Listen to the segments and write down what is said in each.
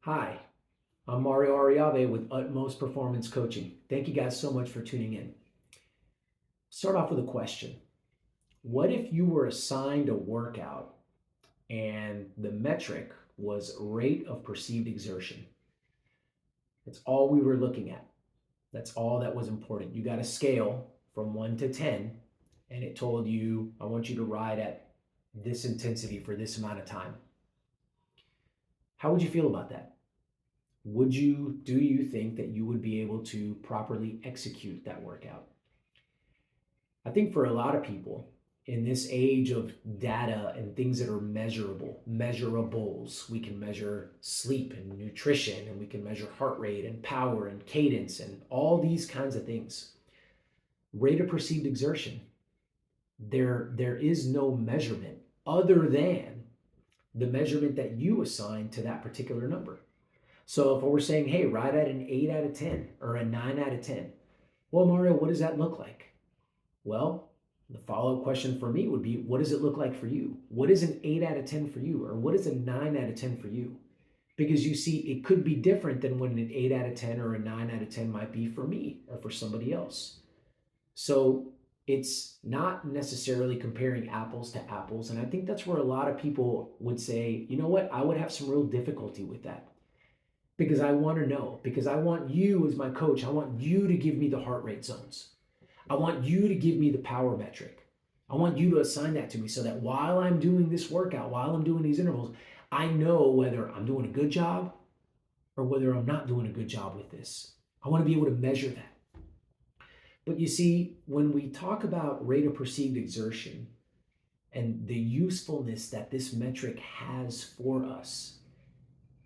Hi, I'm Mario Ariave with Utmost Performance Coaching. Thank you guys so much for tuning in. Start off with a question. What if you were assigned a workout and the metric was rate of perceived exertion? That's all we were looking at. That's all that was important. You got a scale from 1 to 10, and it told you, I want you to ride at this intensity for this amount of time. How would you feel about that? Do you think that you would be able to properly execute that workout? I think for a lot of people in this age of data and things that are measurables, we can measure sleep and nutrition, and we can measure heart rate and power and cadence and all these kinds of things. Rate of perceived exertion, there is no measurement other than the measurement that you assign to that particular number. So if we're saying, hey, ride at an 8 out of 10 or a 9 out of 10, well, Mario, what does that look like? Well, the follow-up question for me would be, what does it look like for you? What is an 8 out of 10 for you? Or what is a 9 out of 10 for you? Because you see, it could be different than what an 8 out of 10 or a 9 out of 10 might be for me or for somebody else. So it's not necessarily comparing apples to apples. And I think that's where a lot of people would say, you know what, I would have some real difficulty with that. Because I want to know, because I want you as my coach, I want you to give me the heart rate zones. I want you to give me the power metric. I want you to assign that to me so that while I'm doing this workout, while I'm doing these intervals, I know whether I'm doing a good job or whether I'm not doing a good job with this. I want to be able to measure that. But you see, when we talk about rate of perceived exertion and the usefulness that this metric has for us,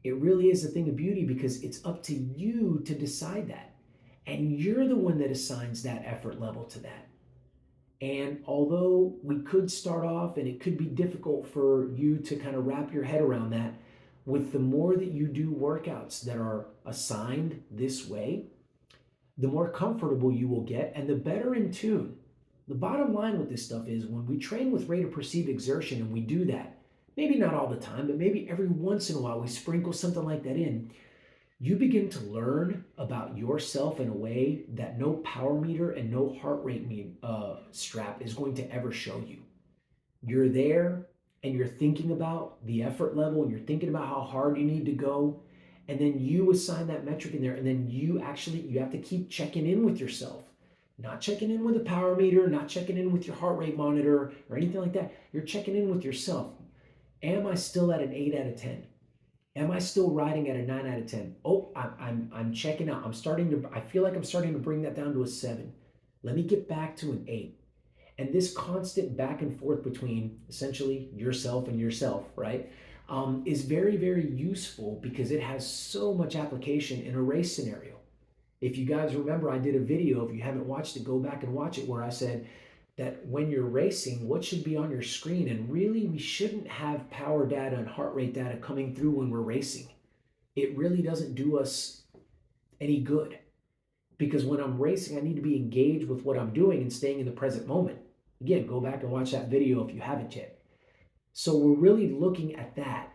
it really is a thing of beauty because it's up to you to decide that. And you're the one that assigns that effort level to that. And although we could start off and it could be difficult for you to kind of wrap your head around that, with the more that you do workouts that are assigned this way, the more comfortable you will get and the better in tune. The bottom line with this stuff is when we train with rate of perceived exertion and we do that, maybe not all the time, but maybe every once in a while we sprinkle something like that in, you begin to learn about yourself in a way that no power meter and no heart rate strap is going to ever show you. You're there and you're thinking about the effort level and you're thinking about how hard you need to go. And then you assign that metric in there. And then you have to keep checking in with yourself. Not checking in with a power meter, not checking in with your heart rate monitor or anything like that. You're checking in with yourself. Am I still at an 8 out of 10? Am I still riding at a 9 out of 10? Oh, I'm checking out. I feel like I'm starting to bring that down to a 7. Let me get back to an 8. And this constant back and forth between essentially yourself and yourself, right, is very, very useful because it has so much application in a race scenario. If you guys remember, I did a video. If you haven't watched it, go back and watch it, where I said that when you're racing, what should be on your screen? And really, we shouldn't have power data and heart rate data coming through when we're racing. It really doesn't do us any good because when I'm racing, I need to be engaged with what I'm doing and staying in the present moment. Again, go back and watch that video if you haven't yet. So we're really looking at that.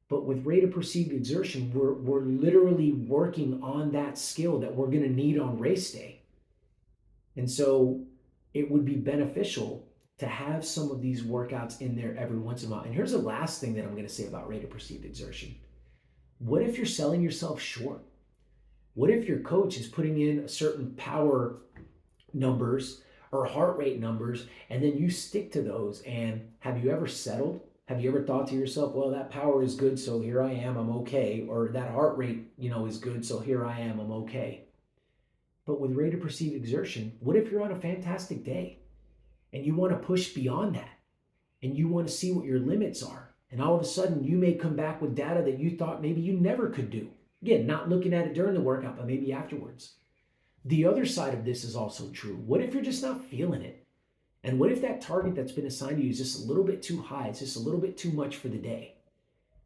But with rate of perceived exertion, we're literally working on that skill that we're going to need on race day. And so it would be beneficial to have some of these workouts in there every once in a while. And here's the last thing that I'm going to say about rate of perceived exertion. What if you're selling yourself short? What if your coach is putting in a certain power numbers or heart rate numbers, and then you stick to those? And have you ever settled? Have you ever thought to yourself, well, that power is good, so here I am, I'm okay. Or that heart rate, is good, so here I am, I'm okay. But with rate of perceived exertion, what if you're on a fantastic day and you want to push beyond that and you want to see what your limits are? And all of a sudden you may come back with data that you thought maybe you never could do. Again, not looking at it during the workout, but maybe afterwards. The other side of this is also true. What if you're just not feeling it? And what if that target that's been assigned to you is just a little bit too high? It's just a little bit too much for the day.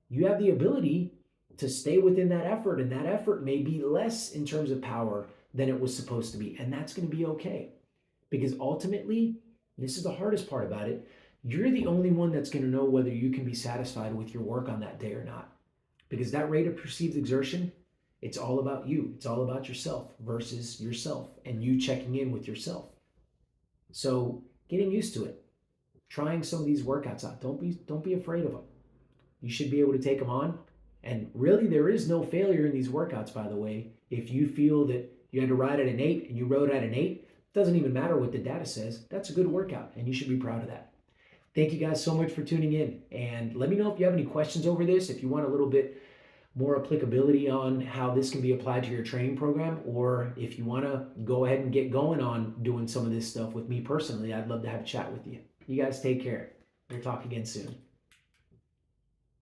You have the ability to stay within that effort, and that effort may be less in terms of power than it was supposed to be. And that's going to be okay. Because ultimately, this is the hardest part about it, you're the only one that's going to know whether you can be satisfied with your work on that day or not. because that rate of perceived exertion, it's all about you. It's all about yourself versus yourself and you checking in with yourself. So getting used to it, trying some of these workouts out. Don't be afraid of them. You should be able to take them on. And really, there is no failure in these workouts, by the way. If you feel that you had to ride at an 8 and you rode at an 8, it doesn't even matter what the data says. That's a good workout, and you should be proud of that. Thank you guys so much for tuning in. And let me know if you have any questions over this, if you want a little bit more applicability on how this can be applied to your training program, or if you want to go ahead and get going on doing some of this stuff with me personally, I'd love to have a chat with you. You guys take care. We'll talk again soon.